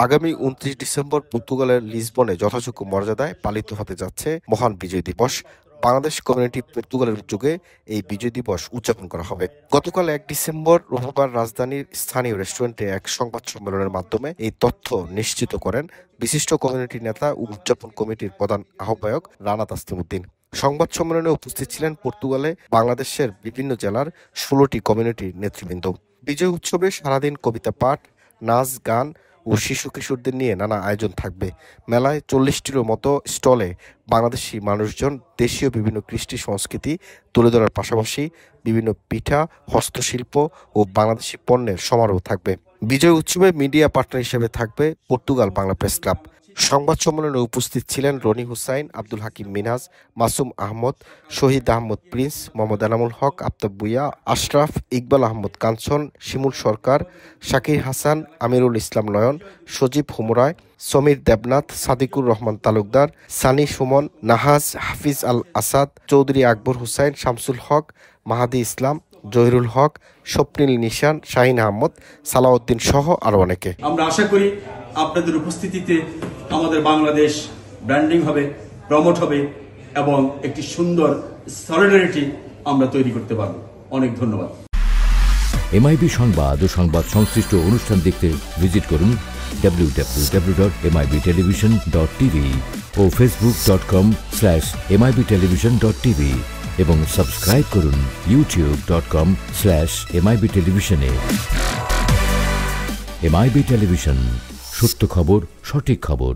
আগামী ২৯ ডিসেম্বর পর্তুগালের লিসবনে যথাযোগ্য মর্যাদায় পালিত হতে যাচ্ছে মহান বিজয় দিবস। বাংলাদেশ কমিউনিটি পর্তুগালের উদ্যোগে এই বিজয় দিবস উদযাপন করা হবে। গতকাল ১ ডিসেম্বর রোববার রাজধানীর স্থানীয় রেস্টুরেন্টে এক সংবাদ সম্মেলনের মাধ্যমে এই তথ্য নিশ্চিত করেন বিশিষ্ট কমিউনিটি নেতা ও উদযাপন কমিটির প্রধান আহ্বায়ক রানা তাসলিমউদ্দিন। সংবাদ সম্মেলনে উপস্থিত ছিলেন পর্তুগালে বাংলাদেশের বিভিন্ন জেলার ১৬টি কমিউনিটির নেতৃবৃন্দ। বিজয় উৎসবে সারাদিন কবিতা পাঠ, নাচ, গান ও শিশু কিশোরদের নিয়ে নানা আয়োজন থাকবে। মেলায় ৪০টিরও মতো স্টলে বাংলাদেশি মানুষজন দেশীয় বিভিন্ন কৃষ্টি সংস্কৃতি তুলে ধরার পাশাপাশি বিভিন্ন পিঠা, হস্তশিল্প ও বাংলাদেশি পণ্যের সমারোহ থাকবে। বিজয় উৎসবে মিডিয়া পার্টনার হিসেবে থাকবে পর্তুগাল বাংলা প্রেস ক্লাব। সংবাদ সম্মেলনে উপস্থিত ছিলেন রনি হুসাইন, আব্দুল হাকিম মিনহাজ, মাসুম আহমদ, শহীদ আহমদ প্রিন্স, মোহাম্মদ এনামুল হক, আফতাব ভূঁইয়া, আশরাফ, ইকবাল আহমদ কাঞ্চন, শিমুল সরকার, শাকির হাসান, আমিরুল ইসলাম নয়ন, সজীব হুমরায়, সমীর দেবনাথ, সাদিকুর রহমান তালুকদার, সানি সুমন, নাহাজ, হাফিজ আল আসাদ, চৌধুরী আকবর হুসাইন, শামসুল হক, মাহাদি ইসলাম, জহিরুল হক, স্বপ্নিল নিশান, শাহিন আহমদ, সালাউদ্দিন সহ আরো অনেকে। আমরা আশা করি আপনাদের উপস্থিতিতে আমাদের বাংলাদেশ ব্র্যান্ডিং হবে, প্রমোট হবে এবং একটি সুন্দর সলিডারিটি আমরা তৈরি করতে পারব। অনেক ধন্যবাদ। এমআইবি সংবাদ ও সংবাদ সংশ্লিষ্ট অনুষ্ঠান দেখতে ভিজিট করুন www.mibtelevision.tv ও facebook.com/mibtelevision.tv এবং সাবস্ক্রাইব করুন youtube.com/mibtelevision এ। এমআইবি টেলিভিশন, সত্য খবর, সঠিক খবর।